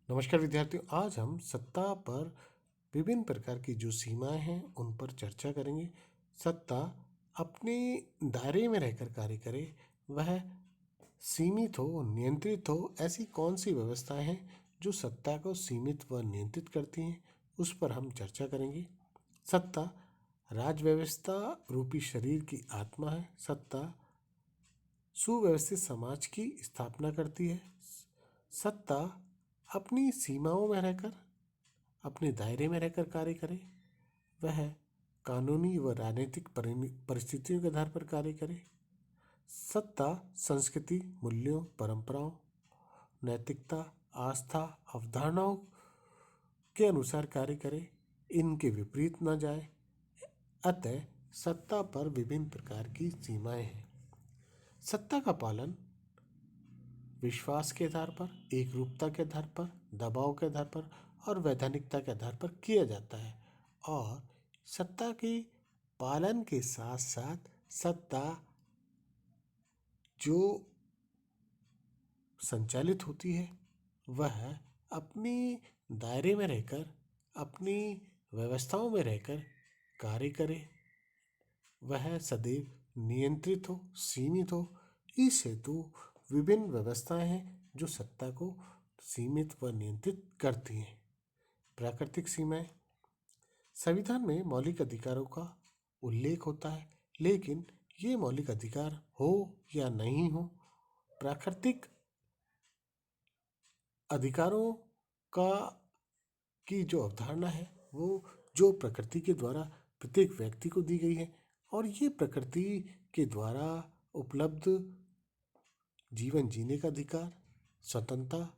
नमस्कार विद्यार्थियों, आज हम सत्ता पर विभिन्न प्रकार की जो सीमाएं हैं उन पर चर्चा करेंगे। सत्ता अपने दायरे में रहकर कार्य करे, वह सीमित हो, नियंत्रित हो, ऐसी कौन सी व्यवस्थाएं हैं जो सत्ता को सीमित व नियंत्रित करती हैं, उस पर हम चर्चा करेंगे। सत्ता राज व्यवस्था रूपी शरीर की आत्मा है। सत्ता सुव्यवस्थित समाज की स्थापना करती है। सत्ता अपनी सीमाओं में रहकर, अपने दायरे में रहकर कार्य करे, वह कानूनी व राजनीतिक परिस्थितियों के आधार पर कार्य करे। सत्ता संस्कृति, मूल्यों, परंपराओं, नैतिकता, आस्था, अवधारणाओं के अनुसार कार्य करे, इनके विपरीत न जाए। अतः सत्ता पर विभिन्न प्रकार की सीमाएं हैं। सत्ता का पालन विश्वास के आधार पर, एकरूपता के आधार पर, दबाव के आधार पर और वैधानिकता के आधार पर किया जाता है। और सत्ता के पालन के साथ साथ सत्ता जो संचालित होती है वह अपनी दायरे में रहकर, अपनी व्यवस्थाओं में रहकर कार्य करे, वह सदैव नियंत्रित हो, सीमित हो। इस हेतु विभिन्न व्यवस्थाएं हैं जो सत्ता को सीमित व नियंत्रित करती हैं। प्राकृतिक सीमाएं। संविधान में मौलिक अधिकारों का उल्लेख होता है, लेकिन ये मौलिक अधिकार हो या नहीं हो, प्राकृतिक अधिकारों का की जो अवधारणा है वो जो प्रकृति के द्वारा प्रत्येक व्यक्ति को दी गई है, और ये प्रकृति के द्वारा उपलब्ध जीवन जीने का अधिकार, स्वतंत्रता,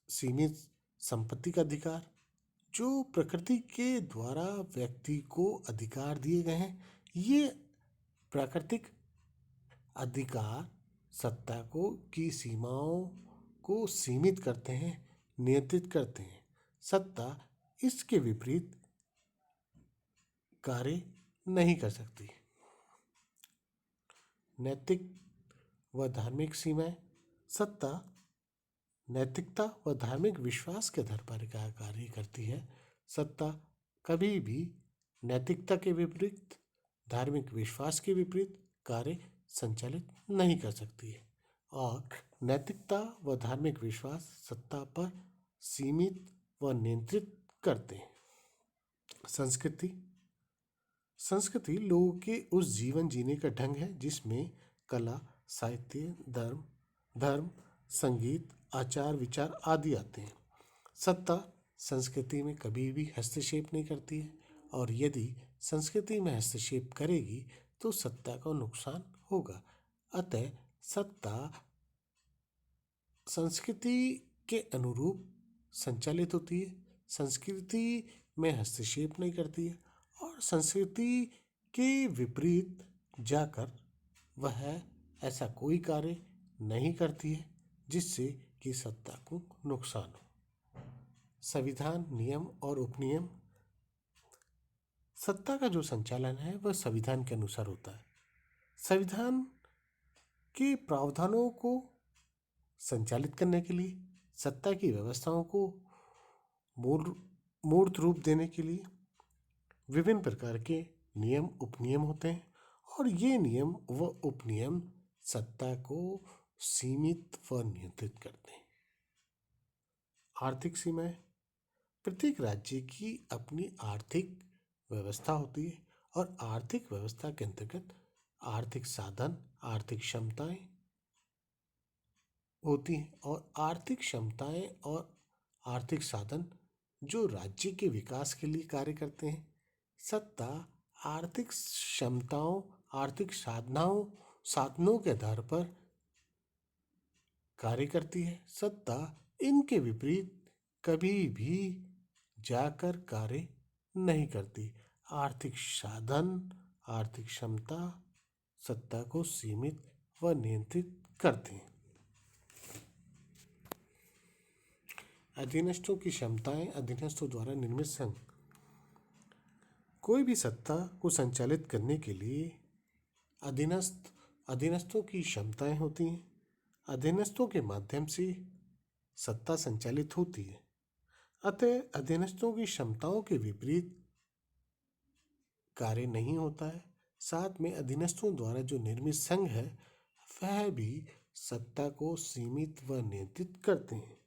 सीमित संपत्ति का अधिकार, जो प्रकृति के द्वारा व्यक्ति को अधिकार दिए गए हैं, ये प्राकृतिक अधिकार सत्ता को की सीमाओं को सीमित करते हैं, नियंत्रित करते हैं। सत्ता इसके विपरीत कार्य नहीं कर सकती। नैतिक व धार्मिक सीमाएं। सत्ता नैतिकता व धार्मिक विश्वास के आधार पर कार्य करती है। सत्ता कभी भी नैतिकता के विपरीत, धार्मिक विश्वास के विपरीत कार्य संचालित नहीं कर सकती है, और नैतिकता व धार्मिक विश्वास सत्ता पर सीमित व नियंत्रित करते हैं। संस्कृति संस्कृति लोगों के उस जीवन जीने का ढंग है जिसमें कला, साहित्य, धर्म, संगीत, आचार विचार आदि आते हैं। सत्ता संस्कृति में कभी भी हस्तक्षेप नहीं करती है, और यदि संस्कृति में हस्तक्षेप करेगी तो सत्ता का नुकसान होगा। अतः सत्ता संस्कृति के अनुरूप संचालित होती है, संस्कृति में हस्तक्षेप नहीं करती है, और संस्कृति के विपरीत जाकर वह ऐसा कोई कार्य नहीं करती है जिससे कि सत्ता को नुकसान हो। संविधान, नियम और उपनियम। सत्ता का जो संचालन है वह संविधान के अनुसार होता है। संविधान के प्रावधानों को संचालित करने के लिए, सत्ता की व्यवस्थाओं को मूर्त रूप देने के लिए विभिन्न प्रकार के नियम उपनियम होते हैं, और ये नियम व उपनियम सत्ता को सीमित व नियंत्रित करते हैं। आर्थिक सीमाएं। प्रत्येक राज्य की अपनी आर्थिक व्यवस्था होती है, और आर्थिक व्यवस्था के अंतर्गत आर्थिक साधन, आर्थिक क्षमताएं होती हैं, और आर्थिक क्षमताएं और आर्थिक साधन जो राज्य के विकास के लिए कार्य करते हैं। सत्ता आर्थिक क्षमताओं, आर्थिक साधनों के आधार पर कार्य करती है। सत्ता इनके विपरीत कभी भी जाकर कार्य नहीं करती। आर्थिक साधन, आर्थिक क्षमता सत्ता को सीमित व नियंत्रित करते हैं। अधीनस्थों की क्षमताएं। अधीनस्थों द्वारा निर्मित संघ। कोई भी सत्ता को संचालित करने के लिए अधीनस्थों की क्षमताएं होती हैं। अधीनस्थों के माध्यम से सत्ता संचालित होती है। अतः अधीनस्थों की क्षमताओं के विपरीत कार्य नहीं होता है। साथ में अधीनस्थों द्वारा जो निर्मित संघ है वह भी सत्ता को सीमित व नियंत्रित करते हैं।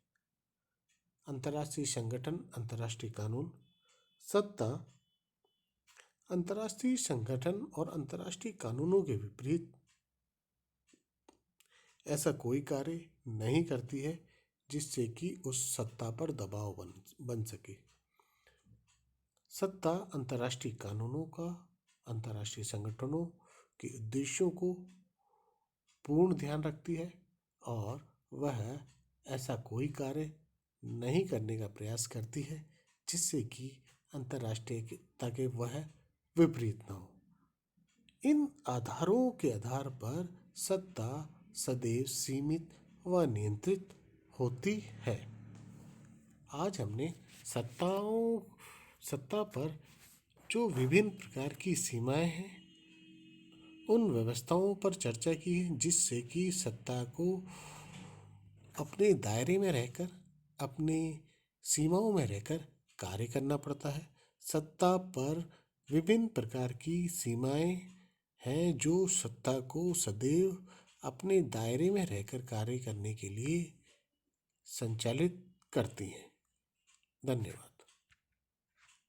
अंतर्राष्ट्रीय संगठन, अंतर्राष्ट्रीय कानून। सत्ता अंतर्राष्ट्रीय संगठन और अंतर्राष्ट्रीय कानूनों के विपरीत ऐसा कोई कार्य नहीं करती है जिससे कि उस सत्ता पर दबाव बन सके। सत्ता अंतर्राष्ट्रीय कानूनों का, अंतर्राष्ट्रीय संगठनों के उद्देश्यों को पूर्ण ध्यान रखती है और वह ऐसा कोई कार्य नहीं करने का प्रयास करती है जिससे कि अंतर्राष्ट्रीयता के वह विपरीत न हो। इन आधारों के आधार पर सत्ता सदैव सीमित व नियंत्रित होती है। आज हमने सत्ता पर जो विभिन्न प्रकार की सीमाएं हैं उन व्यवस्थाओं पर चर्चा की है जिससे कि सत्ता को अपने दायरे में रहकर, अपनी सीमाओं में रहकर कार्य करना पड़ता है। सत्ता पर विभिन्न प्रकार की सीमाएं हैं जो सत्ता को सदैव अपने दायरे में रहकर कार्य करने के लिए संचालित करती हैं। धन्यवाद।